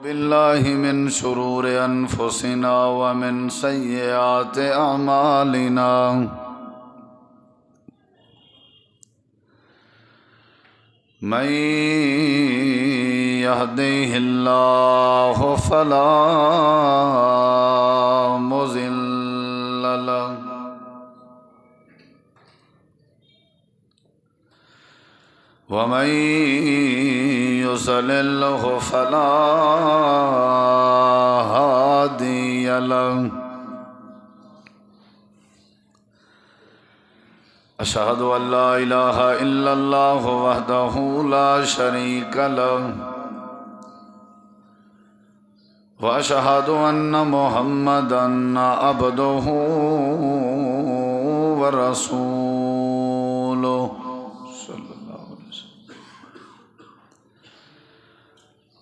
بالله من شرور أنفسنا ومن سيئات أعمالنا من يهده الله فلا مضل له ومن يضلل فلا هادي له أشهد أن لا إله إلا الله وحده لا شريك له وأشهد أن محمدا عبده ورسوله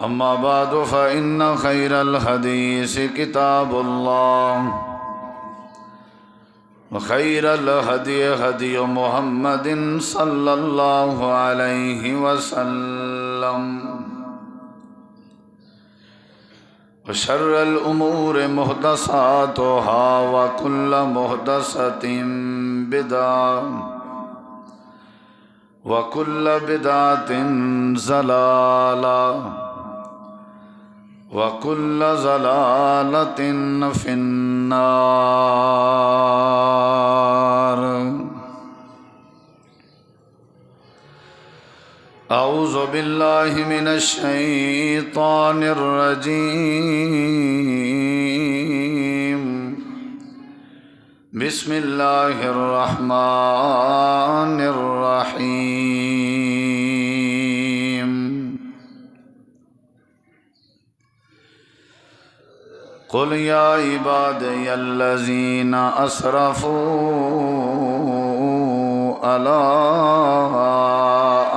أما بعد فإن خير الحديث كتاب الله وخير الهدي هدي محمد صلى الله عليه وسلم وشر الأمور محدثاتها وكل محدثة بدعة وكل بدعة ضلالة وكل ضلالة في النار أعوذ بالله من الشيطان الرجيم بسم الله الرحمن الرحيم قل يا عبادي الذين أسرفوا على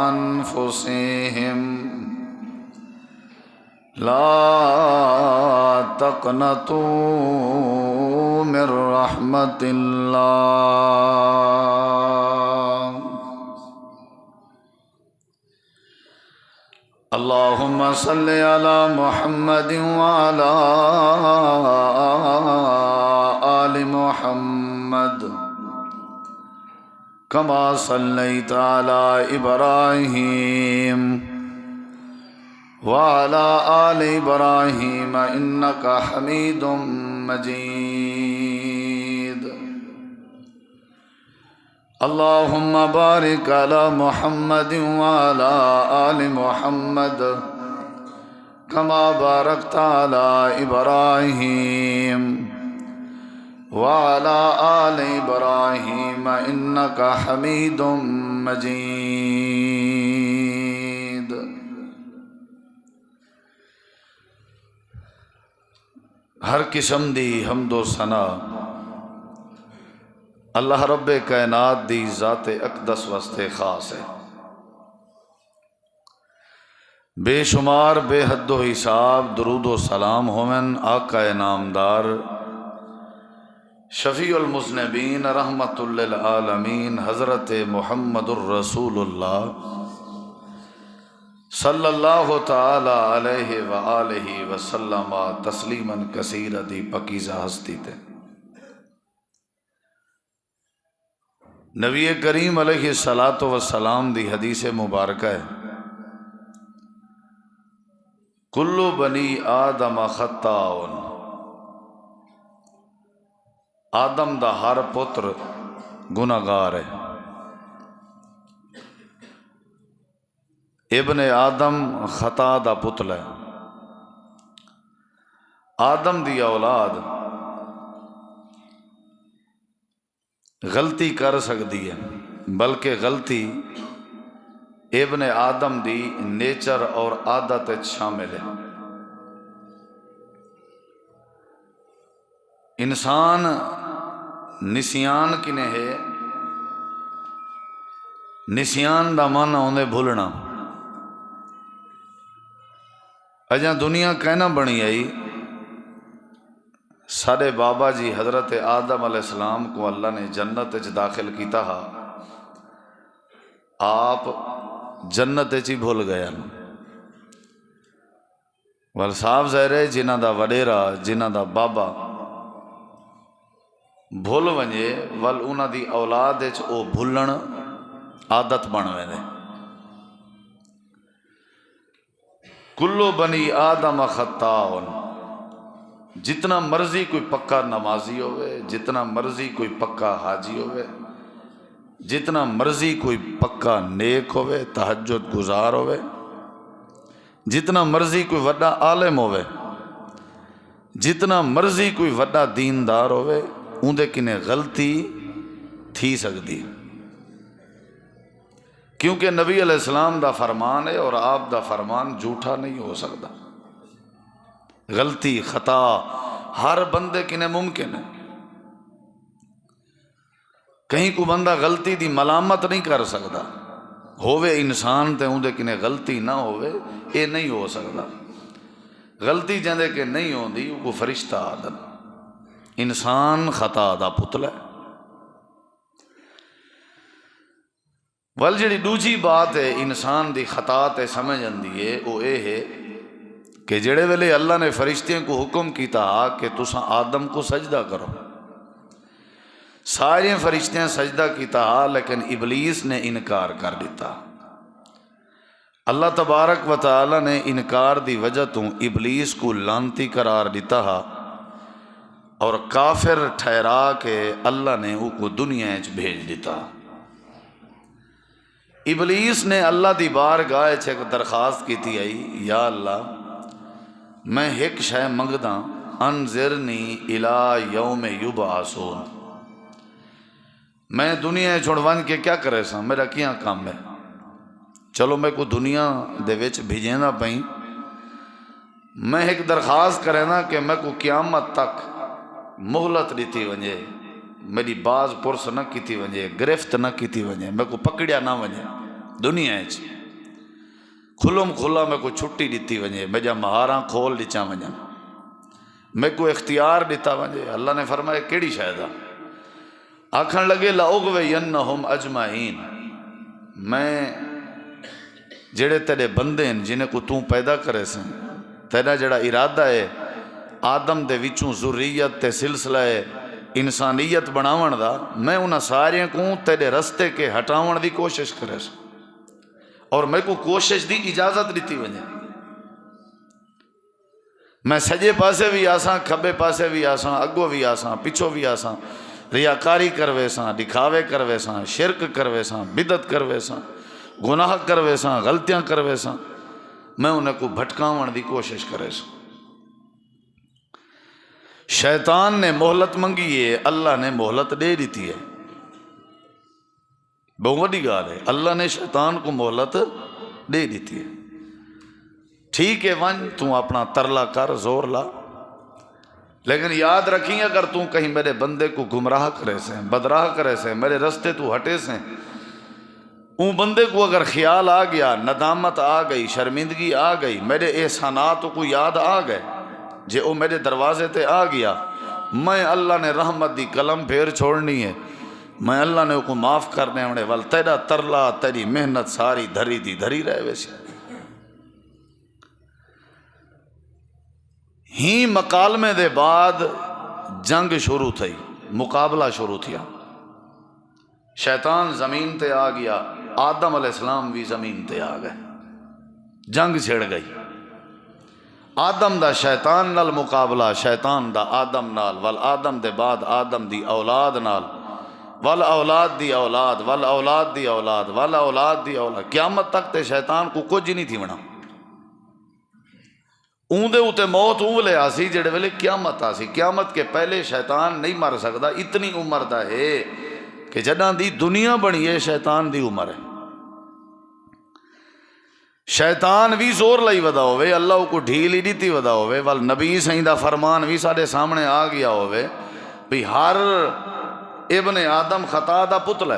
أنفسهم لا تقنطوا من رحمة الله اللهم صل على محمد وعلى آل محمد كما صليت على إبراهيم وعلى آل إبراهيم إنك حميد مجيد اللهم بارك على محمد وعلى آل محمد كما باركت على إبراهيم وعلى آل إبراهيم إنك حميد مجيد ہر قسم دی حمد و ثنا اللہ رب کائنات دی ذات اقدس واسطے خاص ہے۔ بے شمار بے حد و حساب درود و سلام ہومن آقا نامدار شفیع المذنبین رحمت للعالمین حضرت محمد الرسول اللہ صلی اللہ تعالی علیہ وآلہ وسلم تسلیما کثیرا دی پکیزہ ہستی تے نبی کریم علیہ الصلاۃ والسلام دی حدیث مبارکہ ہے کل بنی آدم خطاؤن، آدم دا ہر پتر گناہگار ہے۔ ابن آدم خطا دا پتلا ہے۔ آدم دی اولاد غلطی کر سکتی ہے، بلکہ غلطی ابن آدم دی نیچر اور عادت شامل ہے۔ انسان نسیان کنے ہے؟ نسیان دا معنی ہوندے بھولنا۔ اجاں دنیا کہنا بنی آئی سارے بابا جی حضرت آدم علیہ السلام کو اللہ نے جنت داخل کیتا ہا، آپ جنت چی بھول گیا ول صاحب ظاہر ہے جنہ دا وڈیرا جنہ دا بابا بھول ونجے ول انہاں دی اولاد وچ او بھلن عادت بن ویندے۔ کلو بنی آدم خطاء، جتنا مرضی کوئی پکا نمازی ہوئے، جتنا مرضی کوئی پکا حاجی ہوئے، جتنا مرضی کوئی پکا نیک ہوئے، تہجد گزار ہوئے، جتنا مرضی کوئی وڈا عالم ہوئے، جتنا مرضی کوئی وڈا دیندار ہوئے، اندے کنے غلطی تھی سکتی، کیونکہ نبی علیہ السلام دا فرمان ہے اور آپ دا فرمان جھوٹا نہیں ہو سکتا۔ غلطی خطا ہر بندے کنے ممکن ہے، کہیں کو بندہ غلطی دی ملامت نہیں کر سکتا، ہووے انسان تے اندے کنے غلطی نہ ہووے اے نہیں ہو سکتا۔ غلطی جندے کہ نہیں ہوندی وہ فرشتہ آدم، انسان خطا دا پتلا ہے۔ ول جڑی دوجی بات ہے انسان دی خطا تے سمجھ آندی ہے وہ اے ہے کہ جڑے ویلے اللہ نے فرشتیاں کو حکم کیتا کہ تساں آدم کو سجدہ کرو، سارے فرشتیاں سجدہ کیتا لیکن ابلیس نے انکار کر دیتا۔ اللہ تبارک و تعالی نے انکار دی وجہ تو ابلیس کو لعنتی قرار دیتا اور کافر ٹھہرا کے اللہ نے وہ کو دنیا وچ بھیج دیتا۔ ابلیس نے اللہ دی بارگاہ وچ ایک درخواست کیتی آئی، یا اللہ میں ایک شے منگدا، انذرنی الی یوم یبعثون، میں دنیا چھڑوان کے کیا کرے سا، میرا کیا کام ہے، چلو میں کو دنیا دے وچ بھیجینا پئی، میں ایک درخواست کرے نا کہ میں کو قیامت تک مہلت دیتی ونجے، میری باز پرس نہ کیتی ونجے، گرفت نہ کیتی ونجے، میں کو پکڑیا نہ ونجے، دنیا وچ کھلم کھلا میں کو چھٹی دیتی ونجے، میں جا مہاراں کھول ڈچا ونجا، میں کو اختیار دیتا ونجے۔ اللہ نے فرمایا کیڑی شاید آکھن لگے لَأُغْوِيَنَّهُمْ أَجْمَعِينَ، میں جڑے تیرے بندے ہیں جنہیں کو توں پیدا کرے سن، تیرا جڑا ارادہ ہے آدم دے وچوں ذریت تے سلسلہ انسانیت بناون دا، میں انہاں سارے کو تیرے رستے کے ہٹاون دی کوشش کرے سن، اور میں کو کوشش دی اجازت دیتی ونجے، میں سجے پاسے بھی آساں، کھبے پاسے بھی آساں، اگو بھی آساں، پچھو بھی آساں، ریاکاری کروے ساں، دکھاوے کروے ساں، شرک کروے ساں، بدعت کروے ساں، گناہ کروے ساں، غلطیاں کروے ساں، میں انہیں کو بھٹکاون دی کوشش کرے ساں۔ شیطان نے مہلت منگی ہے، اللہ نے مہلت دے دیتی ہے، بہت بڑی گال ہے، اللہ نے شیطان کو مہلت دے دیتی ہے۔ ٹھیک ہے ون تو اپنا ترلا کر، زور لا، لیکن یاد رکھیں اگر تو کہیں میرے بندے کو گمراہ کرے سے، بدراہ کرے سے، میرے رستے تو ہٹے سے، اون بندے کو اگر خیال آ گیا، ندامت آ گئی، شرمندگی آ گئی، میرے احسانات کو یاد آ گئے، جے او میرے دروازے تے آ گیا، میں اللہ نے رحمت دی قلم پھیر چھوڑنی ہے، میں اللہ نے کو معاف کرنے ہونے وال تیرا ترلا تیری محنت ساری دھری دی دھری رہے ویسی۔ ہی مکالمے دے بعد جنگ شروع تھی، مقابلہ شروع تھیا، شیطان زمین تے آ گیا، آدم علیہ السلام بھی زمین تے آ گئے، جنگ چھڑ گئی، آدم دا شیطان نال مقابلہ، شیطان دا آدم نال، وال آدم دے بعد آدم دی اولاد نال، وال اولاد دی اولاد، وال اولاد دی اولاد، وال اولاد دی اولاد، قیامت تک تے شیطان کو کچھ نہیں تھی بنا، اون دے اوتے موت اون لے آسی جڑے ویلے قیامت آسی، قیامت کے پہلے شیطان نہیں مر سکتا، اتنی عمر دا ہے کہ جداں دی دنیا بنی ہے شیطان دی عمر ہے، شیطان بھی زور لائی ودا ہوئے، اللہ کو ڈھیل ہی دیتی ودا ہوئے، وال نبی سائیں دا فرمان بھی سارے سامنے آ گیا ہوئے بھی ہر ابن آدم خطا دا پتل ہے۔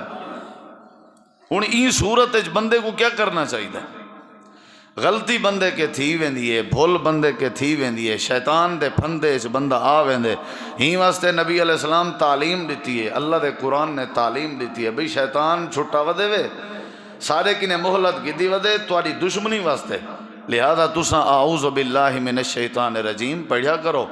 ہن این صورت بندے کو کیا کرنا چاہیے؟ غلطی بندے کے تھی ویندی ہے، بھول بندے کے تھی ویندی ہے، شیطان دے پھندے اس بندہ آ ویندے، ہی واسطے نبی علیہ السلام تعلیم دیتی ہے، اللہ دے قرآن نے تعلیم دیتی ہے بھئی شیطان چھٹا ودے وے، سارے کنے محلت گدی ودے تواڈی دشمنی واسطے، لہذا تساں اعوذ باللہ من الشیطان الرجیم پڑھیا کرو،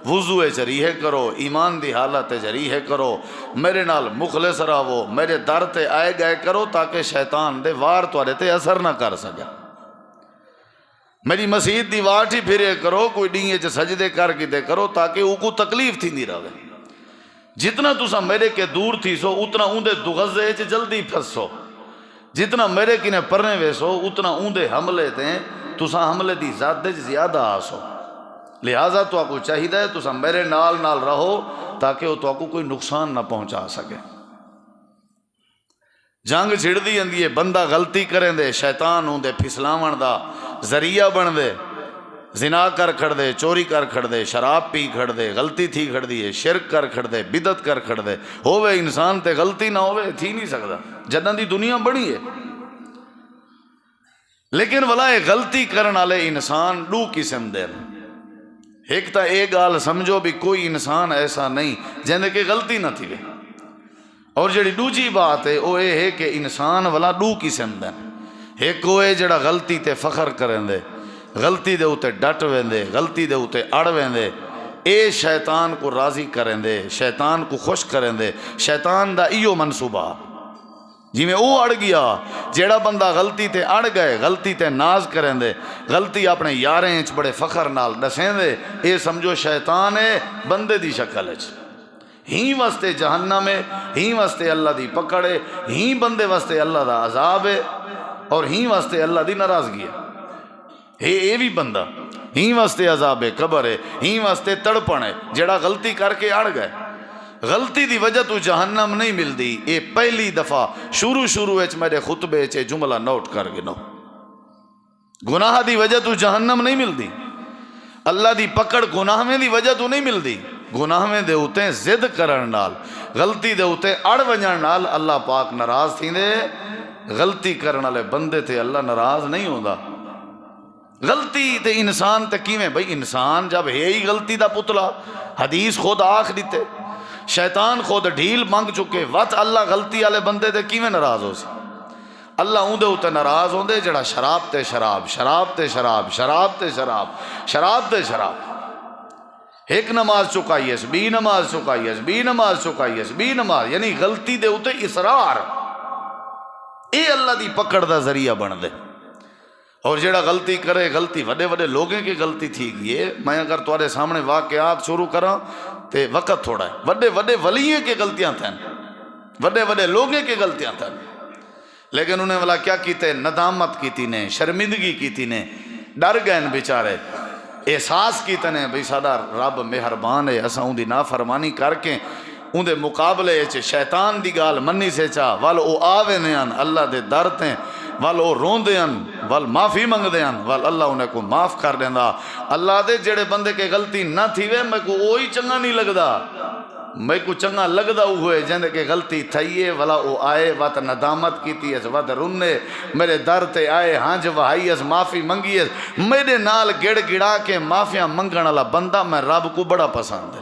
وضو چریحے کرو، ایمان دی حالت چریحے کرو، میرے نال مخلص رہو، میرے در تے آئے گئے کرو تاکہ شیطان دے وار تواڈے تے اثر نہ کر سکے۔ میری مسجد دی واٹ ہی پھرے کرو، کوئی ڈینگے چ سجدے کر کے کرو تاکہ او کو تکلیف تھی نہیں رہے۔ جتنا تساں میرے کے دور تھی سو اتنا اون دے دغزے چ جلدی پھسو، جتنا میرے کنے پرنے ویسو اتنا اون دے حملے تے تساں حملے دی ذات دے زیادہ آسو۔ لہذا تو آپ کو چاہیے تساں میرے نال نال رہو تاکہ وہ تو آپ کو کوئی نقصان نہ پہنچا سکے۔ جنگ چھڑ دی اندی ہے، بندہ غلطی کریں دے، شیطان ہوں دے پھسلاون دا ذریعہ بن دے، زنا کر کھڑ دے، چوری کر کھڑ دے، شراب پی کھڑ دے، غلطی تھی کھڑ دی ہے، شرک کر کھڑ دے، بدعت کر کھڑ دے، ہووے انسان تے غلطی نہ ہووے تھی نہیں سکتا، جنہاں دی دنیا بڑی ہے۔ لیکن ولا غلطی کرن والے انسان دو قسم دے، ایک تا ایک گال سمجھو بھی کوئی انسان ایسا نہیں جن کے غلطی نہ تھی، اور جڑی دوجی بات ہے وہ یہ ہے کہ انسان والا دو قسم دے، ایک وہ ہے جڑا غلطی تے فخر کریں دے، غلطی دے اوتے ڈٹ ویندے، غلطی دے اوتے اڑ ویندے، اے شیطان کو راضی کریں دے، شیطان کو خوش کریں دے، شیطان دا ایو منصوبہ جی میں او اڑ گیا، جیڑا بندہ غلطی تے اڑ گئے، غلطی تے ناز کریں دے، غلطی اپنے یاریں چ بڑے فخر نال دسیں دے، اے سمجھو شیطان ہے بندے دی شکل ہے، ہی واسطے جہنم ہے، ہی واسطے اللہ دی پکڑ ہے، ہی بندے واسطے اللہ دا عذاب ہے، اور ہی واسطے اللہ دی ناراضگی ہے۔ اے بھی بندہ ہی واسطے عذاب ہے، قبر ہے، ہی واسطے تڑپن ہے، جیڑا غلطی کر کے اڑ گئے، غلطی دی وجہ تو جہنم نہیں ملدی۔ اے پہلی دفعہ شروع وچ میرے خطبے چ جملہ نوٹ کر گنو، گناہ دی وجہ تو جہنم نہیں ملدی، اللہ دی پکڑ گناہ میں دی وجہ تو نہیں ملدی، گناہ میں دے ہوتے زد کرن نال، غلطی دے ہوتے اڑ ونجن نال اللہ پاک ناراض تھی دے۔ غلطی کرن والے بندے تے اللہ ناراض نہیں ہوندا۔ غلطی تے انسان تے کیویں بھئی، انسان جب ہے ہی غلطی دا پتلا، حدیث خود آکھ دیتے، شیطان خود ڈھیل مانگ چکے، وقت اللہ غلطی والے بندے تے کیویں ناراض ہو سی؟ اللہ اون دے اوتے ناراض ہوندے جڑا شراب تے شراب، شراب تے شراب، شراب تے شراب، شراب تے شراب، ایک نماز چکائیس، بی نماز چکائیس، بی نماز چکائیس، بی نماز، یعنی غلطی دے اوتے اصرار، اے اللہ دی پکڑ دا ذریعہ بن دے۔ اور جڑا غلطی کرے، غلطی وڈے وڈے لوگیں کی غلطی تھی گئی ہے، میں اگر تمہارے سامنے واقعات شروع کراں تے وقت تھوڑا ہے، وڈے وڈے ولیوں کی غلطیاں تھیں، وڈے وڈے لوگوں کی غلطیاں تھیں، لیکن انہیں والا کیا کیتے؟ ندامت کیتی نے، شرمندگی کیتی نے، ڈر گئے بیچارے، احساس کیتے نے بھئی ساڈا رب مہربان ہے، اساں اون دی نافرمانی کر کے اون دے مقابلے چ شیطان دی گال منی سے چاہ ول او آوے نیاں اللہ دے در تے، ول او روندے ہیں، ول معافی منگدے ہیں، ول اللہ انہیں کو معاف کر دیندا۔ اللہ دے جڑے بندے کے غلطی نہ تھی وے میں کو وہی چنگا نہیں لگدا، میں کو چنگا لگدا ہوئے جن کے غلطی تھئیے ولا او آئے وات ندامت کیتی ہے، وات رونے میرے در تے آئے، ہانج وہائی اس معافی منگی ہے، میرے نال گڑ گڑا کے معافیاں منگن والا بندہ میں رب کو بڑا پسند ہے۔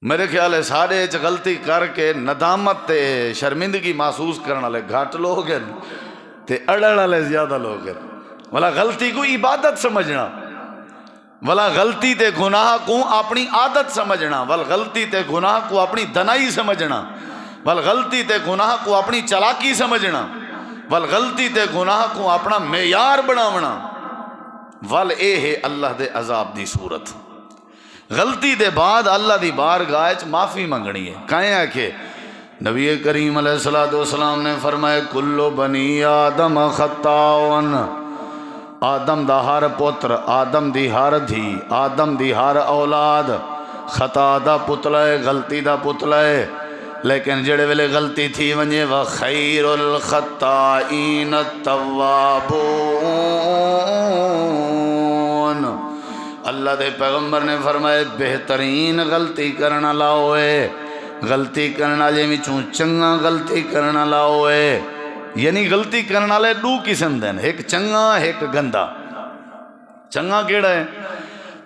میرے خیال ہے سارے غلطی کر کے ندامت تے شرمندگی محسوس کرنے والے گھٹ لوگ ہیں تے اڑڑ والے زیادہ لوگ ہیں۔ ولا غلطی کو عبادت سمجھنا، ولا غلطی تے گناہ کو اپنی عادت سمجھنا، ول غلطی تے گناہ کو اپنی دنائی سمجھنا، ول غلطی تے گناہ کو اپنی چلاکی سمجھنا، ول غلطی تے گناہ کو اپنا معیار بناونا، ول اے ہے اللہ دے عذاب دی صورت۔ غلطی دے بعد اللہ دی بارگاہ وچ معافی منگنی ہے۔ کہیں ہے کہ نبی کریم علیہ السلام نے فرمایا کلو بنی آدم خطاؤن، آدم دا ہر پتر، آدم دی ہر دھی، آدم دی ہر اولاد خطا دا پتلا ہے، غلطی دا پتلا ہے، لیکن جڑے ویلے غلطی تھی ونجے وخیر الخطائین التوابون، اللہ دے پیغمبر نے فرمائے بہترین غلطی کرنا لاؤے، غلطی کرنا جے وچوں چنگا غلطی کرنا لاؤے، یعنی غلطی کرنا لے دو قسم دین، ایک چنگا ایک گندا۔ چنگا کیڑا ہے؟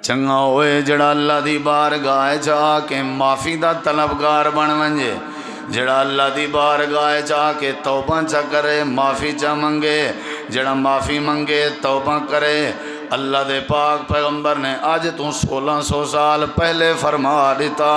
چنگا ہوئے جڑا اللہ دی بارگاہ جا کے معافی دا طلبگار بن ونجے، جڑا اللہ دی بارگاہ جا کے توبہ چا کرے، معافی چا منگے، جڑا معافی منگے توبہ کرے اللہ دے پاک پیغمبر نے آج تو 1600 سال پہلے فرما دیتا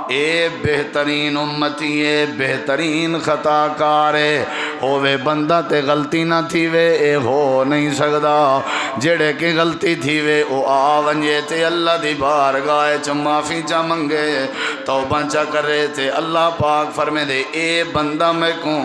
اے بہترین امتی اے بہترین خطا کارے ہووے بندہ تے غلطی نہ تھی وے اے ہو نہیں سکدا جڑے کی غلطی تھی وے او آ ونجے تے اللہ دی بارگاہ چ معافی چا منگے توبہ چا کرے تے اللہ پاک فرمے دے اے بندہ میں کو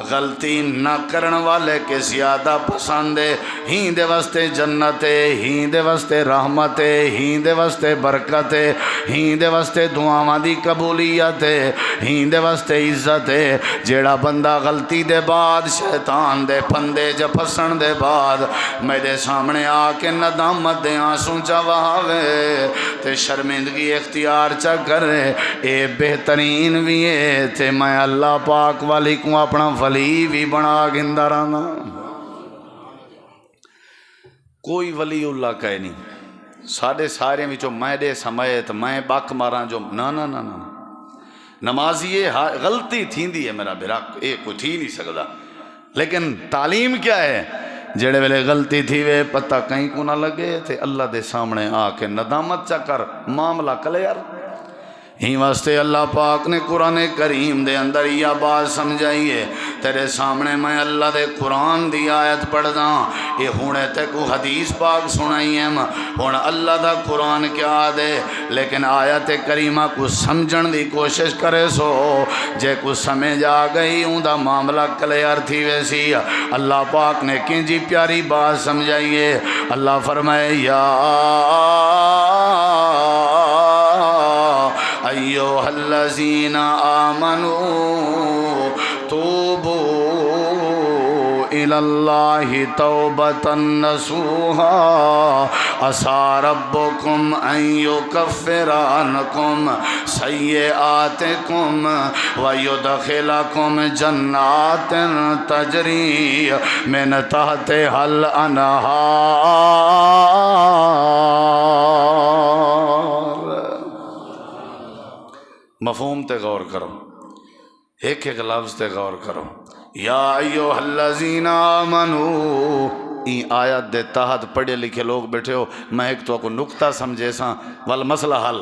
غلطی نہ کرن والے کے زیادہ پسند ہے ہین دے واسطے جنت ہے ہین دے واسطے رحمت ہے ہین دے واسطے برکت ہے ہین دے واسطے دعاواں دی قبولیت ہے ہین دے واسطے عزت ہے جیڑا بندہ غلطی دے بعد شیطان دے پھندے جا پھسن دے بعد میرے سامنے آ کے ندامت دے آنسوں چا وہاوے تے شرمندگی اختیار چا کرے اے بہترین بھی ہے تے میں اللہ پاک والی کو اپنا ولی بھی بنا گندہ رہنا کوئی ولی اللہ کہے نہیں ساڑھے سارے میں جو میں دے سمیت میں باک مارا جو نا نمازی غلطی تھین دی ہے میرا براک اے کوئی تھی نہیں سکتا لیکن تعلیم کیا ہے جڑے ویلے غلطی تھی وے پتہ کہیں کو نہ لگے تھے اللہ دے سامنے آ کے ندامت چا کر معاملہ کلیئر ہی واسطے اللہ پاک نے قرآن کریم دے اندر یہ بات سمجھائیے تیرے سامنے میں اللہ دے قرآن دی آیت پڑھ دا یہ ہونے تے کو حدیث پاک سنائیے ہونے اللہ دا قرآن کیا دے لیکن آیت کریمہ کو سمجھن دی کوشش کرے سو جے کو سمجھ آ گئی ہوں دا معاملہ کلیئر تھی ویسی اللہ پاک نے کنجی پیاری بات سمجھائیے اللہ فرمائے یا ایوہ الذین آمنوا توبوا الاللہ توبتا نصوحا عسى ربکم ان یکفر عنکم سیئاتکم ویدخلکم جنات تجری من تحتها الانہار مفہوم تے غور کرو ایک ایک لفظ تے غور کرو یا ایوہ الذین آمنو این آیت دے تحت پڑھے لکھے لوگ بیٹھے ہو میں ایک تو کو نکتہ سمجھے ساں والمسئلہ حل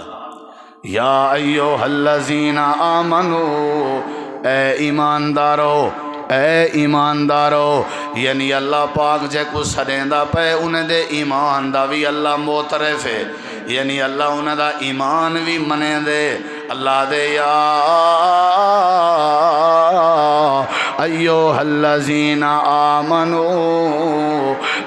یا ایوہ الذین آمنو اے ایماندارو یعنی اللہ پاک جے کو سڑیندہ پہ انہیں دے ایمان دا بھی اللہ موترف ہے یعنی اللہ انہیں دا ایمان بھی منے دے اللہ دے یا ایوہ الذین آمنو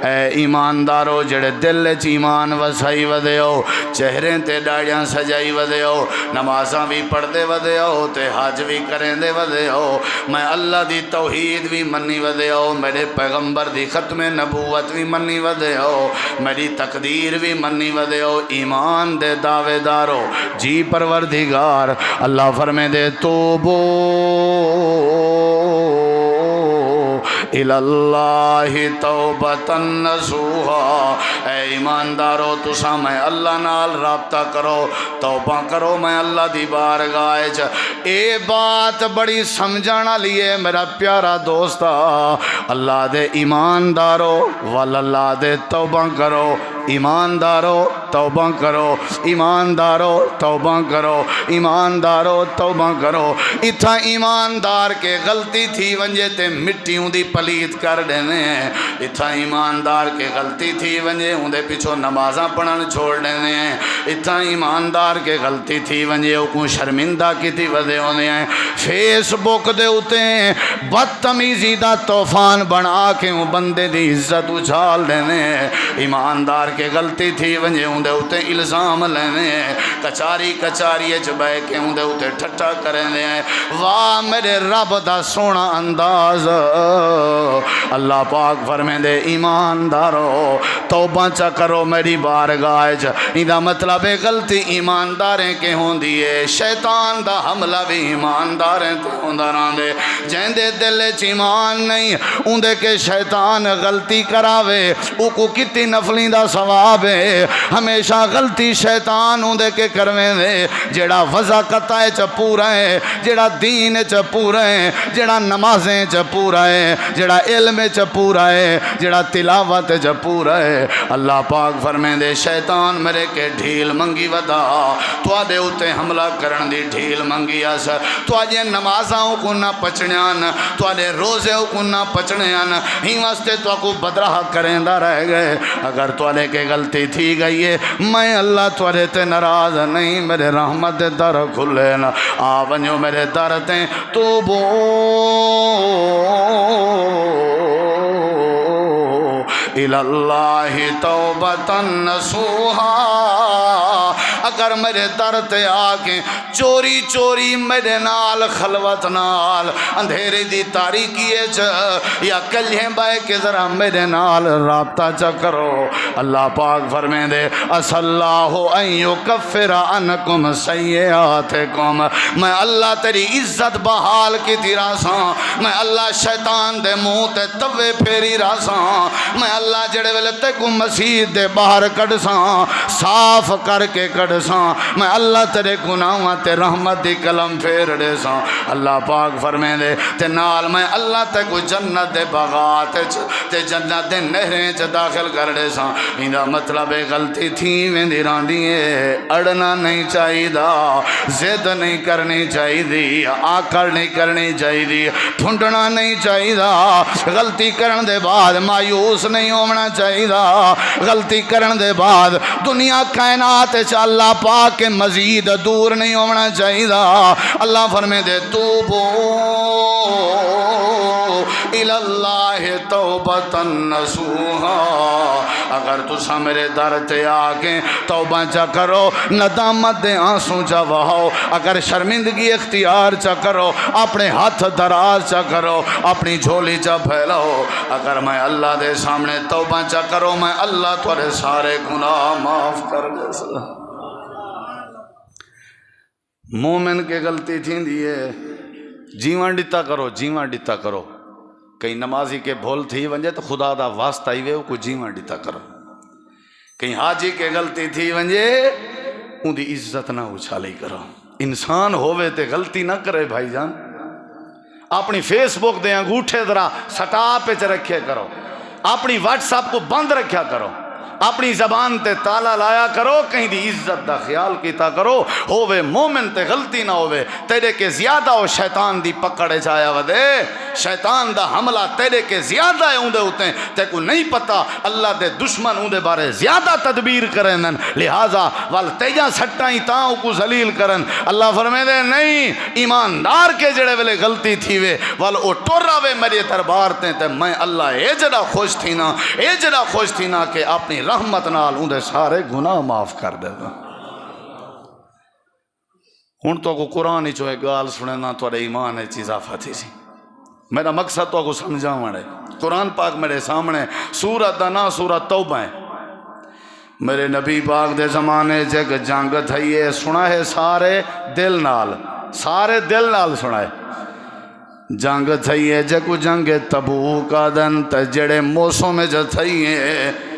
اے ایماندارو جڑے دل چ ایمان وسائی ودے ہو چہرے تے ڈاڑیاں سجائی ودے ہو نمازاں بھی پڑھ دے ودے ہو تے حج بھی کریں دے ودے ہو میں اللہ دی توحید بھی منی ودے ہو میرے پیغمبر دی ختم نبوت بھی منی ودے ہو میری تقدیر بھی منی ودے ہو ایمان دے دعوے دارو جی پروردگار اللہ فرمے دے توبو الاللہ توبتا نصوحا اے ایماندارو تسا میں اللہ نال رابطہ کرو توبہ کرو میں اللہ دی بارگاہ چ اے بات بڑی سمجھانا لیے میرا پیارا دوستا اللہ دے ایماندارو واللہ دے توبہ کرو ایماندارو توبہ کرو ایماندارو توبہ کرو ایماندارو توبہ کرو اتھا ایماندار کے غلطی تھی ونجے تے مٹیوں دی پلیت کر دینے اتھا ایماندار کے غلطی تھی ونجے ہوں دے پیچھو نمازاں پڑھن چھوڑ دینے اتھا ایماندار کے غلطی تھی ونجے کو شرمندہ کی تھی ودے ہونے ہیں فیس بک دے ہوتے ہیں بدتمیزی دا طوفان بنا کے ہوں بندے دی عزت اچھال دینے ایماندار کے غلطی تھی ونجے ہوں دے ہوتے الزام لینے کچاری چبائے کے ہوں دے ہوتے ٹھٹا کریں دے واہ میرے رب دا سونا انداز اللہ پاک فرمیں دے ایماندارو توبہ چا کرو میری بارگاہ چا ایدہ مطلب مطلب ہے غلطی ایمانداریں کے ہوندی ہے شیطان دا حملہ بھی ایمانداریں تے ہوندا رہندے جیندے دل وچ ایمان نہیں اوندے کے شیطان غلطی کراوے او کو کتی نفلی دا ثواب ہے ہمیشہ غلطی شیطان اوندے کے کرویں دے جیڑا وضاقت چ پورا ہے جیڑا دین چ پورا ہے جیڑا نمازیں چ پورا ہے جیڑا علم چ پورا ہے جیڑا تلاوت چ پورا ہے اللہ پاک فرمائیں دے شیطان میرے کے ڈھیل منگی ودا تو آدھے ہوتے حملہ کرن دی ڈھیل منگی اس تو آجے نمازاں کو نہ پچھنیان تو آدھے روزے کو نہ پچھنیان ہی واسطے تو کو بدراہ کریں دا رہ گئے اگر تو آدھے کے غلطی تھی گئی ہے میں اللہ تو آدھے تے ناراض نہیں میرے رحمت در کھلے نا آونیو میرے در تے توبو الاللہ توبتاً نصوحا اگر میرے در تے آکیں چوری چوری میرے نال خلوت نال اندھیرے دی تاریکی یا کلیہیں بائے کہ ذرا میرے نال رابطہ چا کرو اللہ پاک فرمائیں دے اس اللہ ان یکفر عنکم سیئاتکم میں اللہ تیری عزت بحال کی تھی راساں میں اللہ شیطان دے منہ تے توے پھیری راساں میں اللہ جڑے ویلے تے کو مسیح دے باہر کڑ ساں صاف کر کے کڑ ساں میں اللہ تیرے گناہاں تے رحمت دی کلم پھیر دے ساں اللہ پاک فرمائیں دے تے نال میں اللہ تے کو جنت دے باغات تے جنت دے نہریں چ داخل کر دے ساں ایندا مطلب ہے غلطی تھی ویندی راندی ہے اڑنا نہیں چاہیے ضد نہیں کرنی چاہیے آکڑ نہیں کرنی چاہیے ٹھنڈنا نہیں چاہیے غلطی کرن دے بعد مایوس نہیں ہونا چاہیے غلطی کرن دے بعد دنیا کائنات چ اللہ پاک کے مزید دور نہیں ہونا چاہیے اللہ فرمائے دے توبو الاللہ توبتاً نصوحا اگر تسا میرے در تے آگے توبہ چا کرو ندامت دے آنسوں چا بہاؤ اگر شرمندگی اختیار چا کرو اپنے ہاتھ دراز چا کرو اپنی جھولی چا پھیلاؤ اگر میں اللہ دے سامنے توبہ چا کرو میں اللہ تورے سارے گناہ معاف کر دے سا مومن کے غلطی تھی دیئے جیوان ڈیتا کرو کہیں نمازی کے بھول تھی ونجے تو خدا دا واسطہ ہی وے کو جیوان ڈیتا کرو کہیں حاجی کے غلطی تھی ونجے ان دی عزت نہ اچھالی کرو انسان ہوئے تے غلطی نہ کرے بھائی جان اپنی فیس بک دے انگوٹھے ذرا سٹا پہ چ رکھے کرو اپنی واٹس ایپ کو بند رکھیا کرو اپنی زبان تے تالا لایا کرو کہیں دی عزت دا خیال کیتا کرو ہووے مومن تے غلطی نہ ہووے تیرے کے زیادہ ہو شیطان دی پکڑے چایا ودے شیطان دا حملہ تیرے کے زیادہ ہے اوندے ہوتے ہیں تے کو نہیں پتا اللہ دے دشمن اوندے بارے زیادہ تدبیر کرنن لہذا وال تیجا سٹائیں تاں کو ذلیل کرن اللہ فرمائے دے نہیں ایماندار کے جڑے ویلے غلطی تھی وے وال او ٹورا وے میرے دربار تے میں اللہ اے جڑا خوش تھی نا کہ اپنی رحمت نال اندے سارے گناہ معاف کر دے گا ہن تو کو قرآن ہی چوئے گال سنے نا تو ایمان ہے چیز آفاتی سی میرا مقصد تو کو سمجھا ہے قرآن پاک میرے سامنے سورت دانا سورت توبہ ہے میرے نبی پاک دے زمانے جگ جنگ تھئیے سنا ہے سارے دل نال سنا ہے جنگ تھئیے جگو جنگ تبوک آدن تجڑے موسم میں جو تھئیے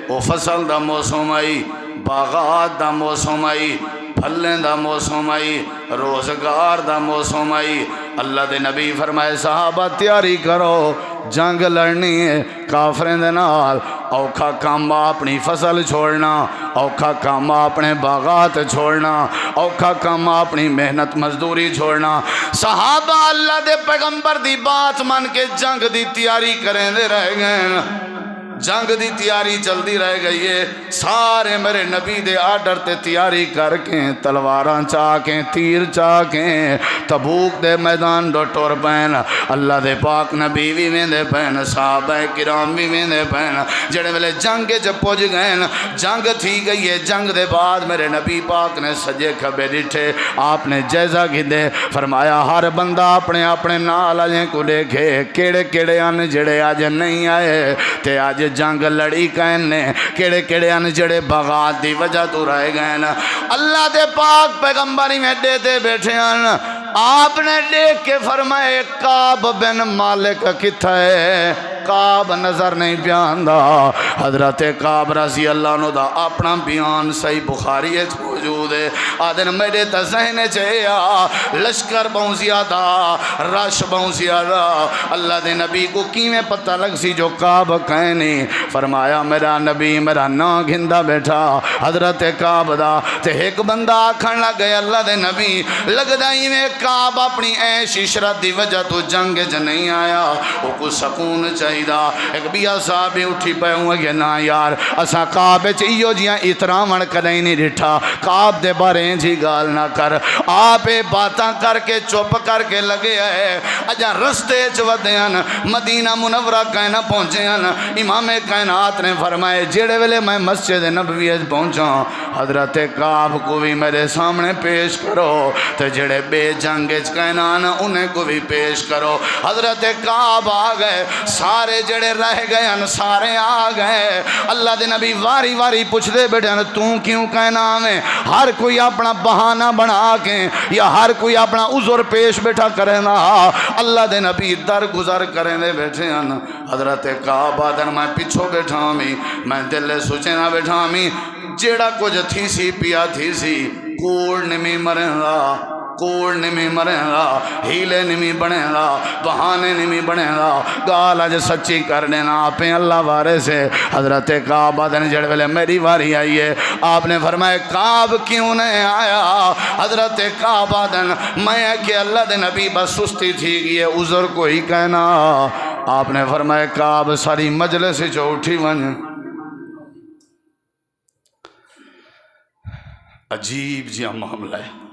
وہ فصل دا موسم آئی باغات دا موسم آئی پھلیں دا موسم آئی روزگار دا موسم آئی اللہ دے نبی فرمائے صحابہ تیاری کرو جنگ لڑنی ہے کافریں دے نال اوکھا کام اپنی فصل چھوڑنا اوکھا کام اپنے باغات چھوڑنا اوکھا کام اپنی محنت مزدوری چھوڑنا صحابہ اللہ دے پیغمبر دی بات مان کے جنگ دی تیاری کریں دے رہ گئے جنگ دی تیاری چلدی رہ گئی ہے سارے میرے نبی دے آرڈر تے تیاری کر کے تلواراں چاہ کے تیر چاہ کے تبوک دے میدان دو ٹور پین اللہ دے پاک نبی بھی میں دے پین صحابہ کرام بھی میں دے پین جڑے ملے جنگ جب پوچھ گئے جنگ تھی گئی ہے جنگ دے بعد میرے نبی پاک نے سجے کھبے ڈٹھے آپ نے جائزہ گھدے فرمایا ہر بندہ اپنے اپنے نال آجیں کو دیکھے کیڑے کیڑے آن جڑے آج نہیں آئے تے آج جنگ لڑی کہیں نے کیڑے کیڑے ان جڑے بغات دی وجہ تو رہ گئے نا اللہ دے پاک پیغمبری میں دیتے بیٹھے ہیں آپ نے دیکھ کے فرمائے کعب بن مالک کتھا ہے کعب نظر نہیں بیاندہ حضرت کعب رضی اللہ عنہ دا اپنا بیان صحیح بخاری ہے موجود ہے آدھن میرے تذہن چاہیا لشکر بہت زیادہ رش بہت زیادہ اللہ دے نبی کو کیویں پتہ لگ سی جو کعب کہنے فرمایا میرا نبی میرا نا گھندہ بیٹھا حضرت کعب دا تے ایک بندہ آکھن لگ گئے اللہ دے نبی لگ دائی میں کعب اپنی عیش عشرت دی وجہ تو جنگ ج نہیں آیا وہ کو سکون چاہیے ایک بیا صاحب اٹھی پہ ہوں گے نا یار اسا کعب چیئو جیاں اترامن کدیں نہیں ڈٹھا کعب دے بارے جی گال نہ کر آپ باتاں کر کے چپ کر کے لگے ہے اجاں رستے چودیاں مدینہ منورہ کہنا پہنچے ہیں امام کائنات نے فرمائے جڑے ویلے میں مسجد نبوی پہنچا حضرت کعب کو بھی میرے سامنے پیش کرو تے جڑے بے جنگ کہنا انہیں کو بھی پیش کرو حضرت کعب آ گئے سارے جڑے رہ گئے ہیں سارے آ گئے اللہ دے نبی واری واری پوچھ دے بیٹھے ہیں تو کیوں کہنا ہمیں ہر کوئی اپنا بہانہ بنا کے یا ہر کوئی اپنا عذر پیش بیٹھا کرنا اللہ دے نبی در گزر کرنے بیٹھے ہیں حضرت کعب آدن میں پیچھو بیٹھا ہمیں میں دل سوچے نہ بیٹھا ہمیں جیڑا کچھ تھی سی پیا تھی سی کوڑ نمی مرن گا کوڑ نمی مریں گا ہیلے نمی بنے گا بہانے نمی بنے گا گال آج سچی کر دینا آپ اللہ وارے سے حضرت کعب آدھن جڑ ویلے میری واری آئی ہے آپ نے فرمایا کعب کیوں نہیں آیا حضرت کعب آدھن میں کہ اللہ دے نبی بس سستی تھی یہ عذر کو ہی کہنا آپ نے فرمایا کعب ساری مجلس جو اٹھی ون عجیب جی معاملہ ہے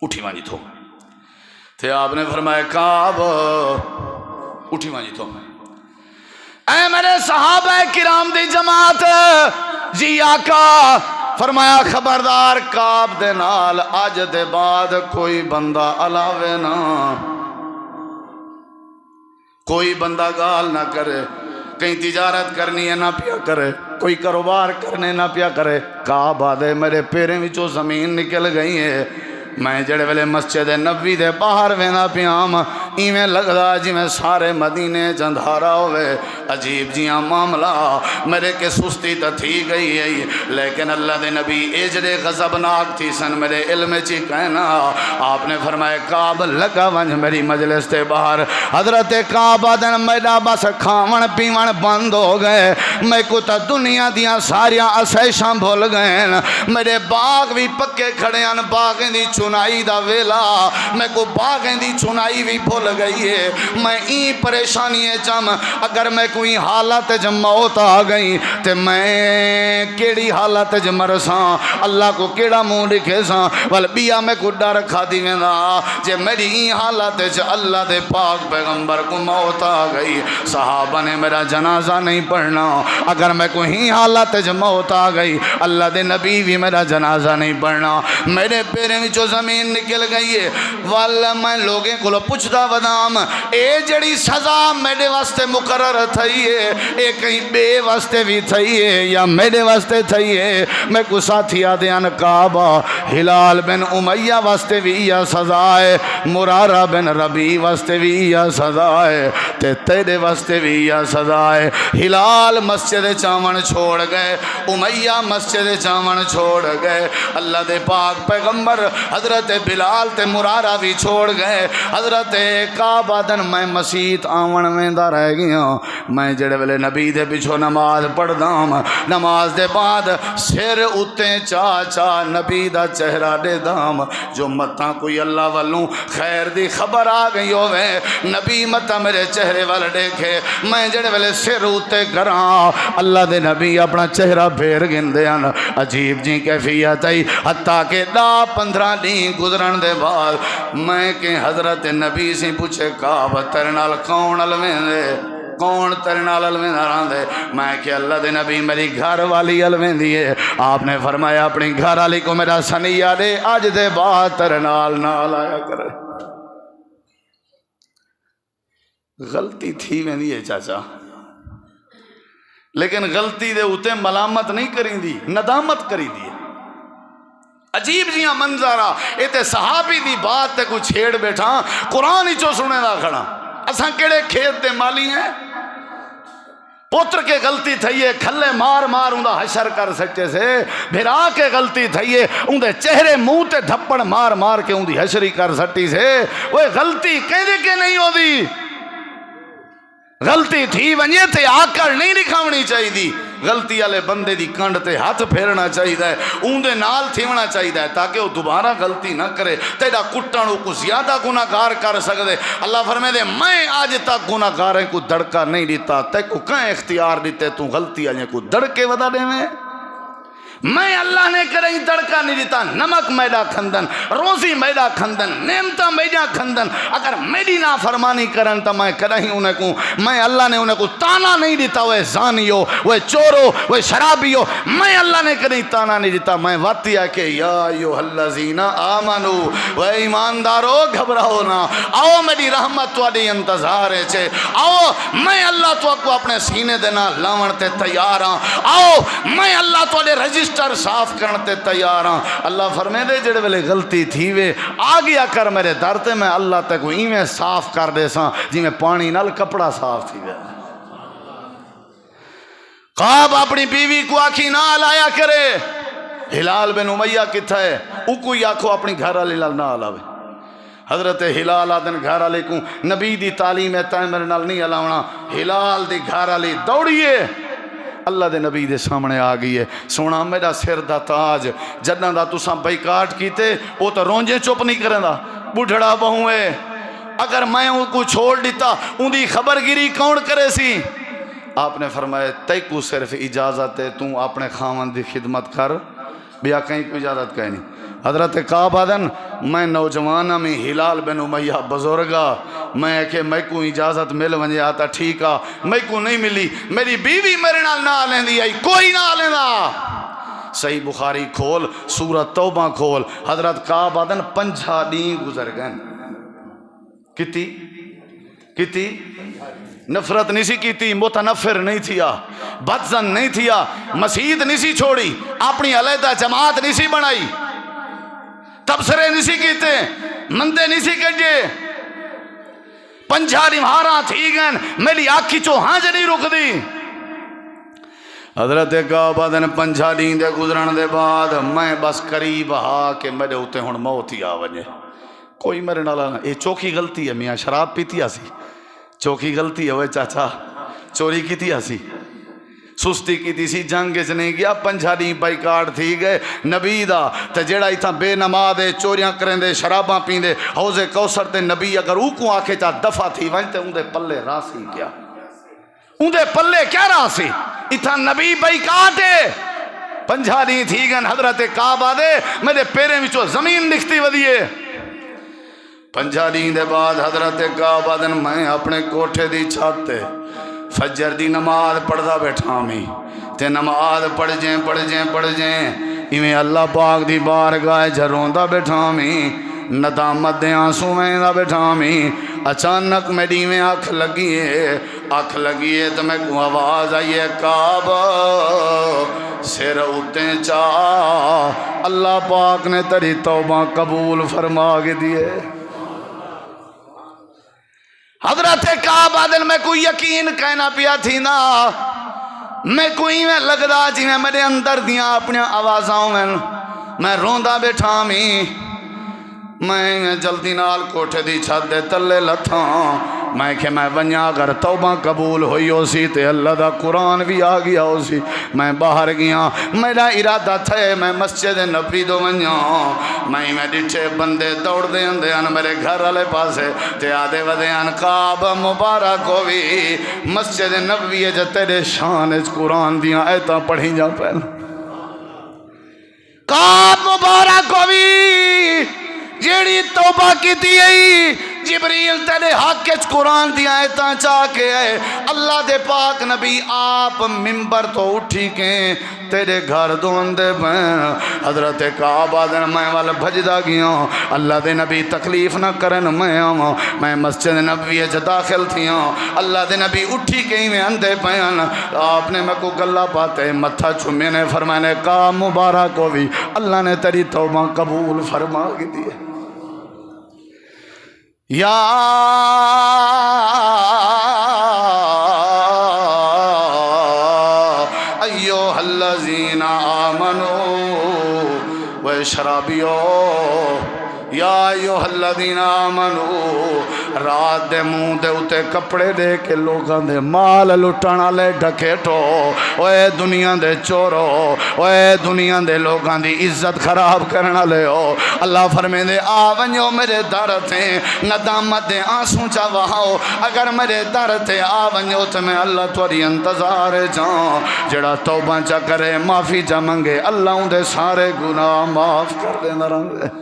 اٹھی وانی تھو تھے آپ نے فرمایا کعب اٹھی وانی تھو اے میرے صحابہ کرام دی جماعت جی آقا فرمایا خبردار کعب دے نال آج دے بعد کوئی بندہ علاوے نہ کوئی بندہ گال نہ کرے کہیں تجارت کرنی ہے نہ پیا کرے کوئی کاروبار کرنے نہ پیا کرے کعب آدھے میرے پیریں وچوں زمین نکل گئی ہے میں جڑے ویلے مسجد نبوی دے باہر وینا پیام ایویں لگدا جی میں سارے مدینے چندھارا ہوئے عجیب جیاں معاملہ میرے کے سستی تا تھی گئی ہے لیکن اللہ دے نبی اجرے غضبناک تھی سن میرے علم چی کہنا آپ نے فرمایا کعب لگا ونج میری مجلس تے باہر حضرت کعب آدن میرا بس کھاون پیون بند ہو گئے میں کو تا دنیا دیاں ساریاں اسیشاں بھول گئے میرے باغ بھی پکے کھڑے ہیں باغیں دی چنائی دا ویلا میں کو باغیں دی چنائی بھی بھول گئی ہے میں این پریشانی چم اگر میں کوئی حالت جم موت آ گئی تے میں کیڑی حالت جم رساں اللہ کو کیڑا منہ لکھے ساں ول بیا میں کو ڈر کھا دی ویندا جے میری این حالت چ اللہ دے پاک پیغمبر کو موت آ گئی صحابہ نے میرا جنازہ نہیں پڑھنا اگر میں کوئی حالت جم موت آ گئی اللہ دے نبی بھی میرا جنازہ نہیں پڑھنا میرے پیریں وچوں زمین نکل گئی ہے والا میں لوگیں کو پوچھتا ودام اے جڑی سزا میرے واسطے مقرر تھئی ہے اے کہیں بے واسطے بھی تھئی ہے یا میرے واسطے تھئی ہے میں کو ساتھی آدھیان کعبہ ہلال بن امیہ واسطے بھی یا سزا ہے مرارہ بن ربی واسطے بھی یا سزا ہے تے تیرے واسطے بھی یا سزا ہے ہلال مسجد چاون چھوڑ گئے امیہ مسجد چاون چھوڑ گئے اللہ دے پاک پیغمبر حضرت بلال تے مرارہ بھی چھوڑ گئے حضرت کعب آدن میں مسیت آون میں دا رہ گیا میں جڑے ویلے نبی دے پیچھو نماز پڑھ دام نماز دے بعد سر اتے چا نبی دا چہرہ دے دام جو متاں کوئی اللہ والوں خیر دی خبر آ گئی ہوئے نبی متاں میرے چہرے والے دیکھے میں جڑے ویلے سر اتے کراں اللہ دے نبی اپنا چہرہ پھیر گندے ہیں عجیب جی کیفیت آئی حتیٰ کہ 10-15 دن گزرن دے بعد میں کہ حضرت نبی سے پوچھے کعب تیرے نال کون علوین دے کون تیرے نال علوین داران دے میں کہ اللہ دے نبی میری گھر والی علوین دیئے آپ نے فرمایا اپنی گھر والی کو میرا سنیہ دے آج دے بعد تیرے نال آیا کرے غلطی تھی میں دیئے چاچا لیکن غلطی دے اتے ملامت نہیں کریں دی، ندامت کری دی۔ عجیب جیاں منظرہ یہ تے صحابی دی بات تے کوئی چھیڑ بیٹھا، قرآن ہی چو سنے دا کھڑا۔ اساں کیڑے کھیت دے مالی ہیں؟ پتر کے غلطی تھئیے کھلے مار مار اندھا حشر کر سکتے سے، بھرا کے غلطی تھئیے اندھے چہرے منہ تے دھپڑ مار مار کے اندھی حشری کر سکتی سے۔ وہ غلطی کہنے کے نہیں ہو دی، غلطی تھی ونجے تے آکڑ نہیں دکھاونی چاہی دی، غلطی والے بندے دی کنڈ تے ہاتھ پھیرنا چاہیے ہے، اندے نال تھیونا چاہیے ہے تاکہ وہ دوبارہ غلطی نہ کرے، تیرا کٹن کو زیادہ گناہگار کر سکتے۔ اللہ فرمائے دے میں آج تک گناہگاریں کو دڑکا نہیں دیتا، تے کو کہیں اختیار دیتے تو غلطی آنے کو دڑکے ودا دے میں؟ میں اللہ نے کریں دڑکا نہیں دیتا، نمک میڈا کھندن، روزی میڈا کھندن، نعمتہ میڈا کھندن، اگر میری نافرمانی کرن تو میں کریں انہیں کو، میں اللہ نے انہیں کو تانا نہیں دیتا، وہ زانی ہو، وہ چورو، وہ شرابی ہو، میں اللہ نے کریں تانا نہیں دیتا، میں واتی ہے کہ یا ایوہ الذین آمنو، وہ ایماندارو گھبراؤ نہ، آؤ میری رحمت تواڈی انتظار ہے چھے، آؤ میں اللہ تو کو اپنے سینے دینا لاونتے تیار ہاں، آؤ میں اللہ تواڈے رجسٹر صاف کرنے تیار ہاں۔ اللہ فرمائے دے جڑے ویلے غلطی تھی وے آ گیا کر میرے در تے میں اللہ تک ایویں صاف کر دے ساں جی میں پانی نال کپڑا صاف تھی گیا۔ قاب اپنی بیوی کو آکھی نہ لایا کرے، ہلال بن امیہ کتھا ہے او کوئی آکھو اپنی گھر والی نال نہ لاوے۔ حضرت ہلال آدن گھر والے کو نبی دی تعلیم ہے تے میرے نال نہیں لاونا، ہلال دی گھر والی دوڑیے اللہ دے نبی دے سامنے آ گئی ہے، سونا میرا سر دا تاج جدہ دا تساں بائیکاٹ کیتے وہ تو رونجے چپ نہیں کریں دا، بڑھڑا بہوں ہے، اگر میں ان کو چھوڑ دیتا ان دی خبر گیری کون کرے سی؟ آپ نے فرمایا تے کو صرف اجازت ہے تو اپنے خاوند دی خدمت کر، بیا کہیں کو اجازت کہیں نہیں۔ حضرت قاب آدن میں نوجوانہ میں ہلال بن امیہ بزرگا، میں کہ میں کو اجازت مل ونجے آتا ٹھیک آ، میں کو نہیں ملی، میری بیوی میرے نال نہ آلیں دی آئی، کوئی نہ آلیں دا۔ صحیح بخاری کھول، سورۃ توبہ کھول، حضرت قاب آدن 5 دن گزر گئے، کتی نفرت نہیں سی کیتی، متنفر نہیں تھیا، بدزن نہیں تھیا، مسیحت نہیں سی چھوڑی، اپنی علیحدہ جماعت نہیں سی بنائی، تبصرے نہیں سی کیتے، مندے نہیں سی کجے، 5 نمہاراں تھی گئن میری آکھی چو ہاں جے نہیں رک دی۔ حضرت قاب آدن 5 دن دے گزرن دے بعد میں بس قریب ہا کہ میرے ہوتے ہون موت ہی آ ونجے، کوئی میرے نالا نہ، یہ چوکی غلطی ہے میاں، شراب پیتی آسی، چوکی غلطی ہے وہ چاچا، چوری کیتی آسی، سستی کی تھی سی، جنگ چ نہیں گیا، 5 دن بائیکاٹ تھی گئے نبی دا، تے جیڑا ایتھاں بے نماز دے، چوریاں کریں دے، شراباں پین دے، حوض کوثر تے نبی اگر او کو آکھے چاہ دفع تھی ونج تے اندے پلے راسی کیا، اندے پلے کیا راسی؟ ایتھاں نبی بائیکاٹ ہے، 5 دن تھی گئے، حضرت قاب آدے میرے پیرے وچوں زمین نکھتی ودیے۔ 5 دن دے بعد حضرت قاب آدن میں اپنے کوٹھے دی چھت تے فجر دی نماز پڑھدا بیٹھا میں تے نماز پڑھ جائیں ایویں اللہ پاک دی بارگاہ جھروندا بیٹھا میں ندامت دے آنسو میں دا بیٹھا میں اچانک میری میں آنکھ لگی ہے تو میں کو آواز آئی ہے قاب سر اتے چاہ اللہ پاک نے تیری توبہ قبول فرما کے دیے۔ حضرت قاب آدن میں کوئی یقین کہنا پیا تھی نا، میں کوئی میں لگدا جی میں میرے اندر دیاں اپنے آوازاں میں روندہ بیٹھا میں جلدی نال کوٹھے دی چھت دے تلے لتھاں، میں کہ میں ونیا اگر توبہ قبول ہوئی ہو سی تے اللہ دا قرآن بھی آ گیا ہو سی، میں باہر گیا، میرا ارادہ تھا میں مسجد نبی دو ونیا، میں ڈٹھے بندے دوڑ دے اندے ان میرے گھر والے پاسے تے آدھے ودے ان قاب مبارک ہوئی مسجد نبوی جو تیرے شان اس قرآن دیاں ایتاں پڑھی جا پہن، قاب مبارک ہوئی جیڑی توبہ کی تھی جبریل تیرے حق وچ قرآن دی آیتاں چاہ کے آئے اللہ دے پاک نبی آپ ممبر تو اٹھی کے تیرے گھر دوندے پین حضرت کعبہ دن میں والا بھجدہ گیا اللہ دے نبی تکلیف نہ کرن میں مسجد نبوی اچ داخل تھیا اللہ دے نبی اٹھی کے میں اندے پین آپ نے میں کو گلہ پاتے متھا چھمے نے فرمانے کا مبارک کو بھی اللہ نے تیری توبہ قبول فرما کی دی یا ایوہ الذین آمنوا و شرابیو یا ایوہ الذین آمنوا رات دے منہ دے اتے کپڑے دے کے لوگاں دے مال لٹانا لے ڈکیٹو اوے دنیا دے چورو اوے دنیا دے لوگاں دی عزت خراب کرنا لے ہو اللہ فرمے دے آونیو میرے در تھے ندامت دے آنسوں چا وہاؤ اگر میرے در تھے آونیو تو میں اللہ توری انتظار جاؤں جڑا توبہ چا کرے معافی چا منگے اللہ ان دے سارے گناہ معاف کر دینا رنگے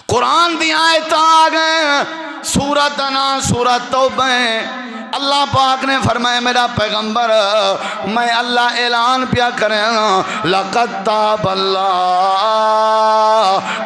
قرآن دی آیت آگئے سورت انا سورت توبہ اللہ پاک نے فرمایا میرا پیغمبر میں اللہ اعلان پیا کریں لقد تاب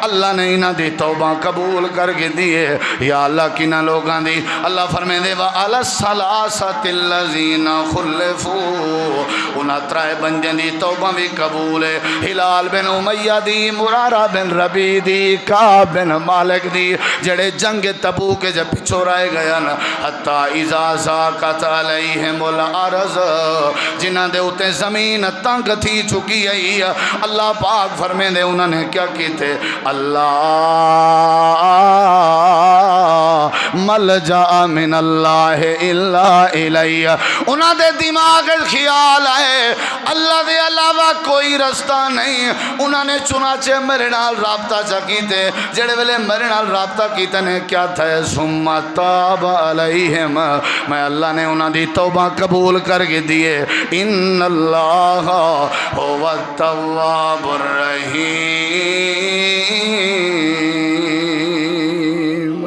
اللہ نے انہاں دی توبہ قبول کر کے دیئے یا اللہ کنہ لوگاں دی اللہ فرمائے دے وَعَلَى الثَّلَاثَةِ الَّذِينَ خُلِّفُوا انہاں ترائے بنجن دی توبہ بھی قبول ہے ہلال بن امیہ دی مرارہ بن ربی دی کعب بن مالک دی جڑے جنگ تبوک کے جب پچھو رائے گیا نا حتی اذا ضاقت علیہم الارض جنہاں دے اتے زمین تنگ تھی چکی ہے اللہ پاک فرمے دے انہوں نے کیا کی تھے اللہ ملجا من اللہ الا الیہ انہوں دے دماغ خیال ہے اللہ دے علاوہ کوئی رستہ نہیں انہوں نے چنانچہ میرے نال رابطہ چکی تھے جڑے ویلے میرے نال رابطہ کیتے نے کیا تھا ثم تاب علیہم میں اللہ نے انہوں دی توبہ قبول کر کے دیئے ان اللہ هو التواب الرحیم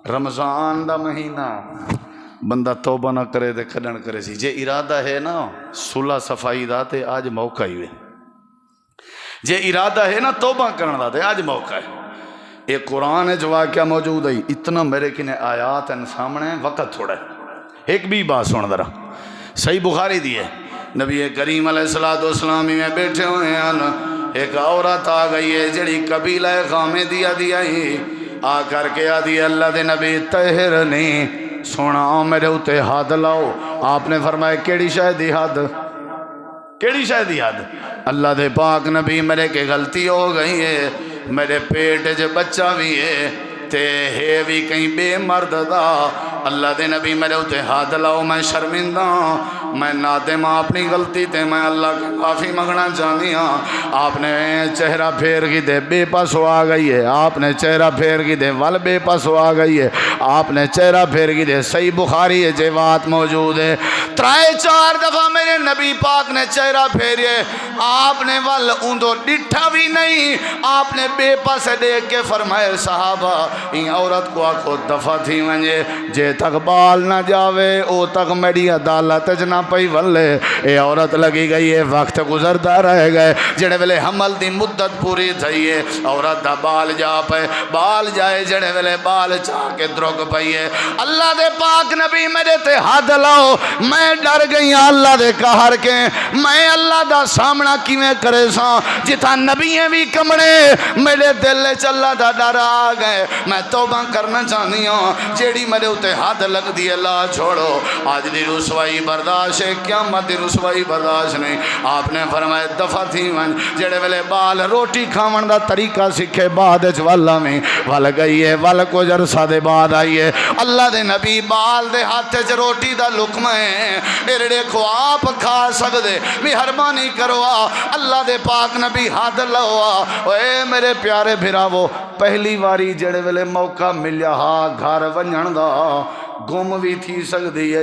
رمضان دا مہینہ بندہ توبہ نہ کرے دے کھڑن کرے سی جے ارادہ ہے نا صلح صفائی دا تے آج موقع ہی ہے جے ارادہ ہے نا توبہ کرنا دا تے آج موقع ہے ایک قرآن ہے جو واقعہ موجود ہے اتنا میرے کنے آیات ہیں سامنے وقت تھوڑا ہے ایک بھی بات سن ذرا صحیح بخاری دی ہے نبی کریم علیہ السلام میں بیٹھے ہوئے ہیں ایک عورت آ گئی ہے جڑی قبیلہ غامے دیا ہی آ کر کے آدھی اللہ دے نبی طاہر نہیں سونا میرے اتے ہاتھ لاؤ آپ نے فرمایا کیڑی شاید حد کیڑی شاید حد اللہ دے پاک نبی میرے کے غلطی ہو گئی ہے میرے پیٹ جو بچہ بھی ہے تے ہے بھی کہیں بے مرد دا اللہ دے نبی میرے اتے ہاتھ لاؤ میں شرمندہ میں نادم اپنی غلطی تے میں اللہ کے معافی منگنا چاہنی ہاں آپ نے چہرہ پھیر کی دے بے پاس ہو آ گئی ہے آپ نے چہرہ پھیر کی دے ول بے پاس ہو آ گئی ہے آپ نے چہرہ پھیر کی دے صحیح بخاری ہے جو بات موجود ہے ترائے چار دفعہ میرے نبی پاک نے چہرہ پھیریے آپ نے ول اندو ڈٹھا بھی نہیں آپ نے بے پاس دیکھ کے فرمائے صحابہ این عورت کو آکھو دفعہ تھی ونجے جے تک بال نہ جاوے او تک میری عدالت جنا پئی ولے اے عورت لگی گئی ہے وقت گزرتا رہ گئے جڑے ویلے حمل دی مدت پوری تھئی ہے عورت دا بال جا پے بال جائے جڑے ویلے بال چاہ کے درگ پئی ہے اللہ دے پاک نبی میرے تے ہاتھ لاؤ میں ڈر گئی اللہ دے قہر کے میں اللہ دا سامنا کیویں کرے ساں جتھا نبییں بھی کمڑے میرے دل چلا دا ڈر آ گئے میں توبہ کرنا چاہنی ہوں جیڑی میرے اتے ہاتھ لگ دی اللہ چھوڑو آج دی رسوائی برداشت ہے قیامت دی رسوائی برداشت نہیں آپ نے فرمایا دفعہ تھی من جڑے ویلے بال روٹی کھاون دا طریقہ سکھے بعد والا میں ول گئی ہے ول کو جرسا دے بعد آئی ہے اللہ دے نبی بال دے ہاتھ چ روٹی دا لقمہ ہے ایرڑے کو آپ کھا سکدے مہربانی کرو اللہ دے پاک نبی ہاتھ لوا اے میرے پیارے بھراوو پہلی واری جڑے ویلے موقع ملیا ہا گھر ونجن دا گم بھی تھی سکدی ہے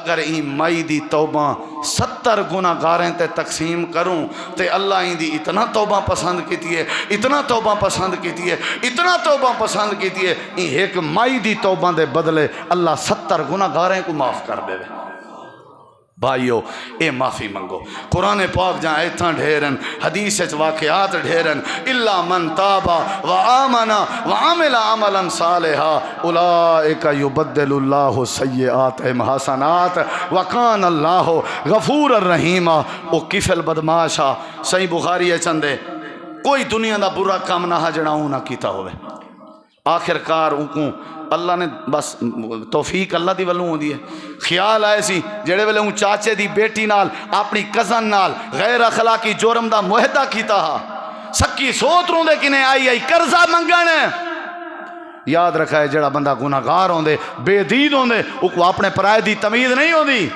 اگر این مائی دی توبہ 70 گناہگاریں تے تقسیم کروں تے اللہ این دی اتنا توبہ پسند کیتی ہے، اتنا توبہ پسند کیتی ہے، اتنا توبہ پسند کیتی ہے، این ایک مائی دی توبہ دے بدلے اللہ 70 گناہگاریں کو معاف کر دے۔ بھائیو اے معافی منگو۔ قرآن پاک جہاں ایتھاں ڈھیرن، حدیث واقعات ڈھیرن، الا من تاب وآمن وعمل عملا صالحا اولئک یبدل اللہ سیئاتہم حسنات وکان اللہ غفور الرحیم۔ او کفل بدماشا صحیح بخاری چندے کوئی دنیا دا برا کام نہ جڑاؤں نہ کیتا ہوئے، آخر کار ان کو اللہ نے بس توفیق اللہ دی ولوں ہوندی ہے۔ خیال آئے سی جڑے ویلے ہوں چاچے دی بیٹی نال اپنی کزن نال غیر اخلاقی جرم دا معاہدہ کیتا ہا، سکی سوت روں دے کنے آئی قرضہ منگن۔ یاد رکھا ہے جڑا بندہ گناہگار ہوندے بے دید ہوندے او کو اپنے پرائے دی تمیز نہیں ہوندی۔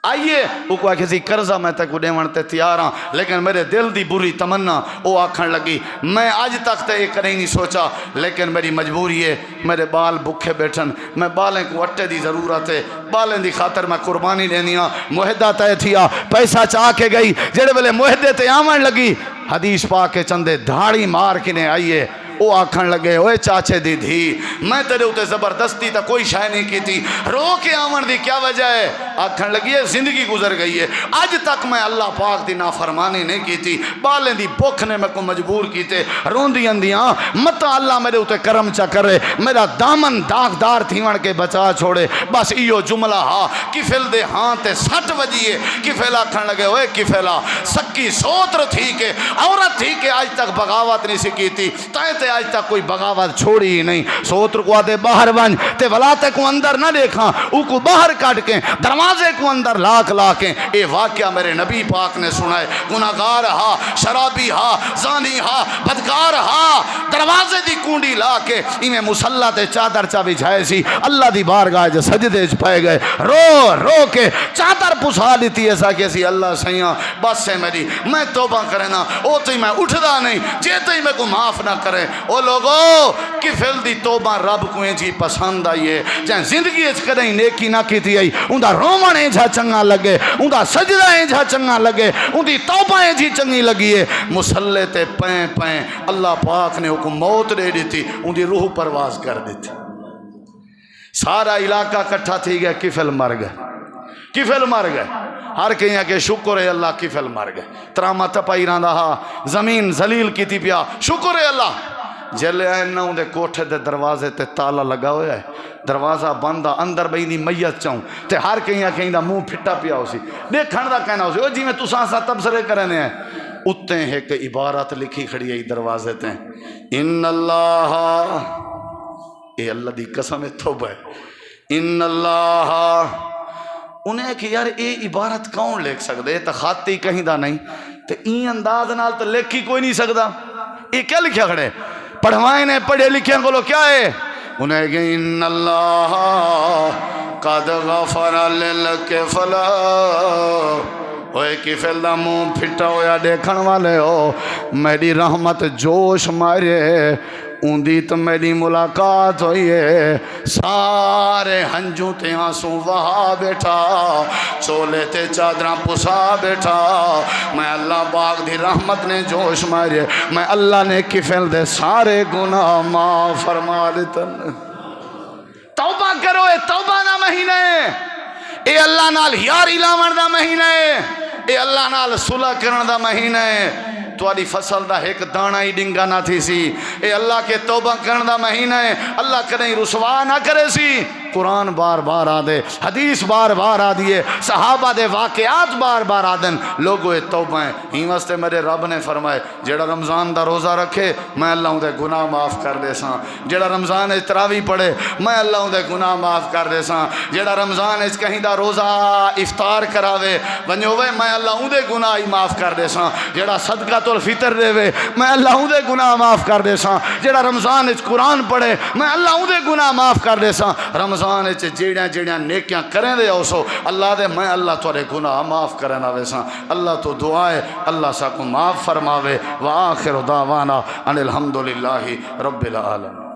آئیے وہ کو کسی قرضہ میں تے کو دیوان تے تیار ہاں، لیکن میرے دل دی بری تمنا وہ آکھن لگی میں آج تک تے ایک نہیں سوچا، لیکن میری مجبوری ہے، میرے بال بکھے بیٹھن، میں بالیں کو اٹھے دی ضرورت ہے، بالیں دی خاطر میں قربانی لینی ہاں۔ معاہدہ تے تھیا، پیسہ چاہ کے گئی، جڑے ویلے معاہدے تے آمن لگی حدیث پاک کے چندے دھاڑی مار کنے آئیے وہ آکھن لگے اوے چاچے دی دھی میں تیرے ہوتے زبردستی تا کوئی شے نہیں کی تھی، رو کے آمن دی کیا وجہ ہے؟ آکھن لگی ہے زندگی گزر گئی ہے، آج تک میں اللہ پاک دی نافرمانی نہیں کی تھی، بالیں دی بکھ نے میں کو مجبور کیتے، رون دی اندیاں متا اللہ میرے ہوتے کرم چا کرے، میرا دامن داغدار تھیون کے بچا چھوڑے۔ بس ایو جملہ ہاں کفل دے ہاں تے 60 وجیے کفل آکھن لگے اوے کفلا سکی سوتر تھی کہ عورت تھی کہ آج تک بغاوت نہیں سکی تھی، تائیں آج تک کوئی بغاوت چھوڑی ہی نہیں، سوتر کو آدھے باہر بن تے ولاتے کو اندر نہ دیکھاں، او کو باہر کاٹ کے دروازے کو اندر لاکھ لاکیں۔ اے واقعہ میرے نبی پاک نے سنا ہے، گناہگار ہا، شرابی ہا، زانی ہا، بدکار ہا، دروازے دی کونڈی لا کے انہیں مسلح تے چادر چا بچھائے سی، اللہ دی بارگاہ جو سجدے چ پائے گئے، رو رو کے چادر پسا لیتی ایسا کہ سی اللہ سیاں بس سے میری میں توبہ کرنا، او تی میں اٹھدا نہیں، جیتے ہی میں کو معاف نہ کرے۔ او لوگو کفل دی توبہ رب کو جی پسند آئیے، جہاں زندگی اچ کدیں نیکی نہ کیتی آئی اندہ رومن جا چنگا لگے، اندہ سجدہ جا چنگا لگے، اندی توبہ جی چنگی لگی ہے۔ مسلح تے پیں پیں اللہ پاک نے حکم موت دے دی تھی، اندی روح پرواز کر دی تھی، سارا علاقہ کٹھا تھی گیا، کفل مر گئے، کفل مر گئے، ہر کہیں کہ شکر ہے اللہ کفل مر گئے، تراما تپائی راندہ ہا، زمین ذلیل کی تھی پیا، شکر ہے اللہ۔ جلے آئے نہ اندے کوٹھے دے دروازے تے تالا لگا ہویا ہے، دروازہ بندہ اندر بھئی دی میت چاہوں تے ہر کہیں دا منہ پھٹا پیا ہو سی، دیکھن دا کہنا ہو سی، او جی میں تو سانسا تبصرے کرنے ہیں۔ اتنے ہے کہ عبارت لکھی کھڑی ہے دروازے تے، ان اللہ، اے اللہ دی قسم توبہ ہے، ان اللہ، انہیں کہ یار اے عبارت کون لکھ سکتے، اے تا خاتی کہیں دا نہیں، تے این انداز نال تو لکھی کوئی نہیں سکتا، اے کیا لکھیا کھڑے؟ پڑھوائیں نے پڑھے لکھے ہیں کو کیا ہے؟ انہیں کہ ان اللہ قد غفر للکفلا، اوے کفل دا منہ پھٹا ہویا دیکھن والے ہو، میری رحمت جوش مارے، اندی تو میری ملاقات ہوئی ہے، سارے ہنجوں تے آنسوں وہاں بیٹھا، چولے تے چادراں پسا بیٹھا، میں اللہ پاک دی رحمت نے جوش مارے، میں اللہ نے کفل دے سارے گناہ معاف فرما دیتا۔ توبہ کرو، اے توبہ نہ مہینے، اے اللہ نال یاری لاون دا مہینے، اے اللہ نال صلح کرن دا مہینے، توالی فصل دا ایک دانا ہی ڈنگا نہ تھی سی، اے اللہ کے توبہ کرن دا مہینہ ہے، اللہ کدیں رسوا نہ کرے سی۔ قرآن بار بار آدھے، حدیث بار بار آدھیے، صحابہ دے واقعات بار بار آدھن، لوگو اے توبہ ہیں۔ ہی واسطے میرے رب نے فرمائے جیڑا رمضان دا روزہ رکھے میں اللہ ہوں دے گناہ معاف کر دے ساں، جیڑا رمضان اچ تراویح پڑھے میں اللہ ہوں دے گناہ معاف کر دے ساں، جیڑا رمضان اچ کہیں دا روزہ افطار کراوے ونجوے میں اللہ ہوں دے گناہ ہی معاف کر دے ساں، جیڑا صدقہ الفطر دے وے میں اللہ ہوں دے گناہ معاف کر دے ساں، جیڑا رمضان اچ قرآن پڑھے میں اللہ ہوں دے گناہ معاف کر دے ساں، رمضان اچ جیڑیاں نیکیاں کریں دے اوسو اللہ دے میں اللہ تورے گناہ معاف کرنا وے ساں۔ اللہ تو دعائے اللہ سا کو معاف فرماوے، وآخر دعوانا ان الحمدللہ رب العالمین۔